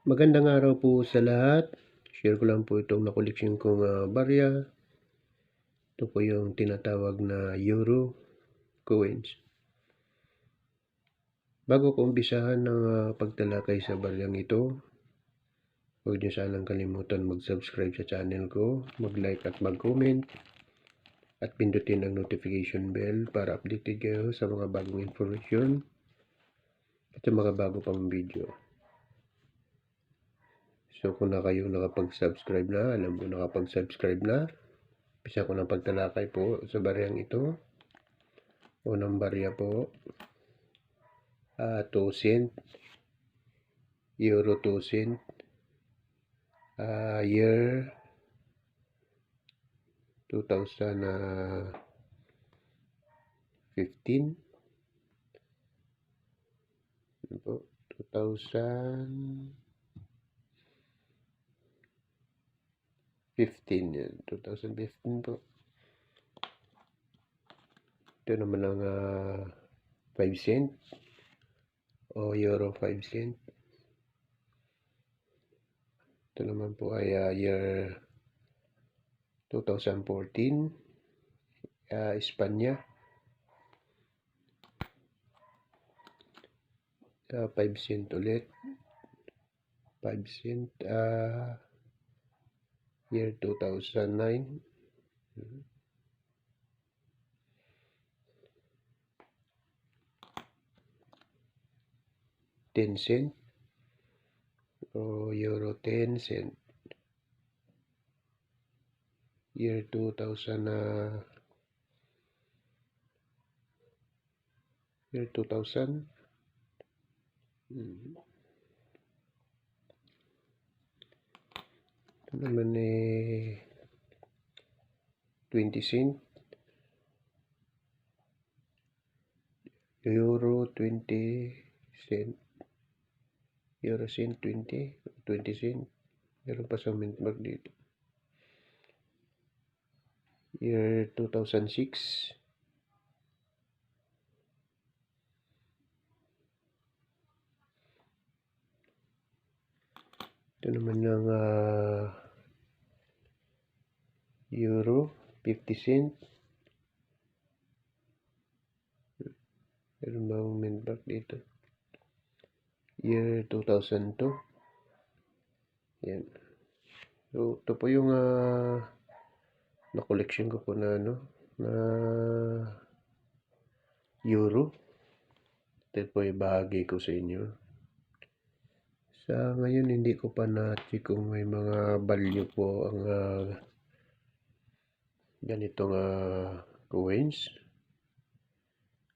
Magandang araw po sa lahat. Share ko lang po itong nakoleksyon kong barya. Ito po yung tinatawag na Euro coins. Bago ko umpisahan ng pagtalakay sa baryang ito, huwag niyo sanang kalimutan mag-subscribe sa channel ko, mag-like at mag-comment, at pindutin ang notification bell para updated kayo sa mga bagong information at sa mga bago pang video. So kung na kayo nakapag-subscribe na, alam mo nakapag-subscribe na, umpisa ko ng pagtalakay po sa baryang ito. Unang barya po, 2 cent, Euro 2 cent, year 2015. Ano po? 2015 yan. 2015 po. Ito naman ang 5 cent o Euro 5 cent. Ito naman po ay year 2014, Espanya. 5 cent ulit. 5 cent year 2009. 10 cent o Euro 10 cent year 2000 year 2000. Ito naman 20 cent Euro 20 cent Euro cent 20 cent. Meron pa sa mint mark dito. Year 2006. Ito naman ng Euro 50 cent. Meron bang mint mark dito? Year 2002. Yan. So, ito po yung na-collection ko po na na Euro. Ito po yung bahagi ko sa inyo. Sa ngayon, hindi ko pa na-check kung may mga value po ang ganitong coins.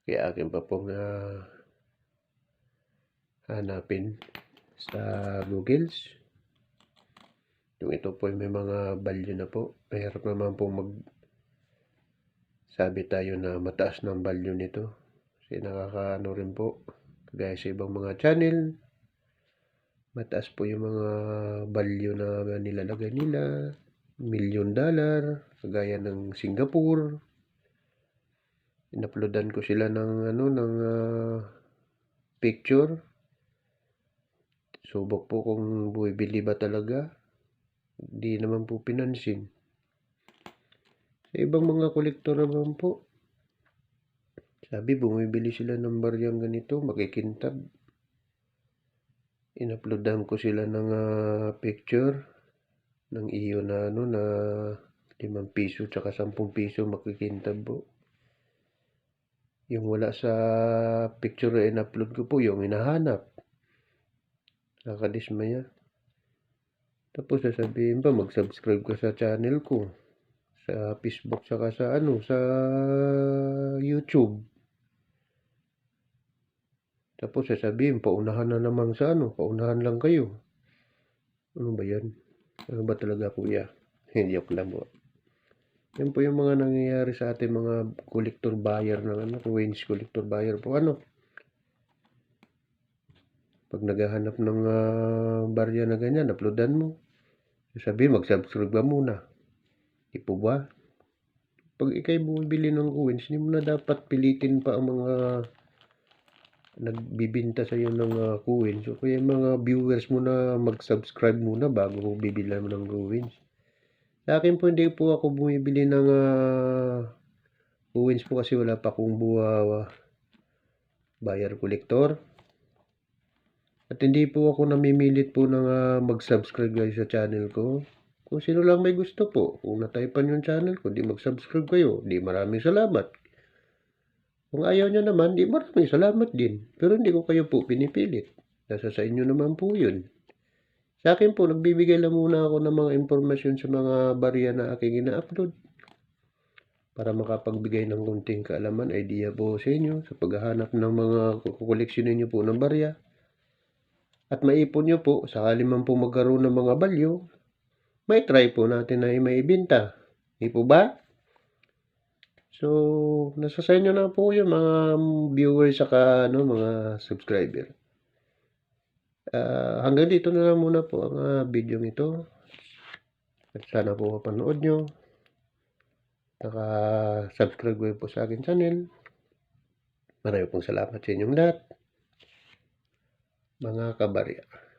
Kaya akin pa pong hanapin sa Google. Yung ito po may mga value na po. Mahirap naman po sabi tayo na mataas ng value nito. Kasi nakakaano rin po. Kagaya sa ibang mga channel, mataas po yung mga value na nilalagay nila. $1 million. Kagaya ng Singapore. In-uploadan ko sila ng picture. Subok po kung bumibili ba talaga. Hindi naman po pinansin. Sa ibang mga kolektor naman po, sabi bumibili sila ng baryang ganito, makikintab. In-uploadan ko sila ng picture ng iyo na na 5 piso tsaka 10 piso makikintab po. Yung wala sa picture na in-upload ko po, yung hinahanap. Nakadismaya. Tapos sasabihin pa, mag-subscribe ka sa channel ko. Sa Facebook saka sa sa YouTube. Tapos sasabihin, paunahan na naman sa paunahan lang kayo. Ano ba yan? Ano ba talaga kuya? Joke lang po. Yan po yung mga nangyayari sa ating mga collector buyer ng coins collector buyer po. Pag naghahanap ng barya na ganyan, uploadan mo. Sabi, mag-subscribe ka muna. Di po ba? Pag ikay bumibili ng coins, hindi mo na dapat pilitin pa ang mga nagbibinta sa iyo ng coins. So, kaya mga viewers mo na mag-subscribe muna bago mo bibilan mo ng coins. Sa akin po, hindi po ako bumibili ng coins po kasi wala pa akong buyer collector. At hindi po ako namimilit po ng mag-subscribe guys sa channel ko. Kung sino lang may gusto po, kung nataypan yung channel ko, di mag-subscribe kayo. Di maraming salamat. Kung ayaw nyo naman, di maraming salamat din. Pero hindi ko kayo po pinipilit. Nasa sa inyo naman po yun. Sa akin po, nagbibigay lang muna ako ng mga informasyon sa mga barya na aking ina-upload. Para makapagbigay ng kunting kaalaman, idea po sa inyo sa paghahanap ng mga kukoleksyonin nyo po ng barya. At maipon nyo po, sakali man po magkaroon ng mga value, may try po natin na maibenta. Di po ba? So, nasa sa inyo na po yung mga viewers saka mga subscriber. Hanggang dito na lang muna po ang video ito. At sana po mapanood nyo. Naka-subscribe kayo po sa akin channel. Maraming pong salamat sa inyong lahat. Mga kabarya.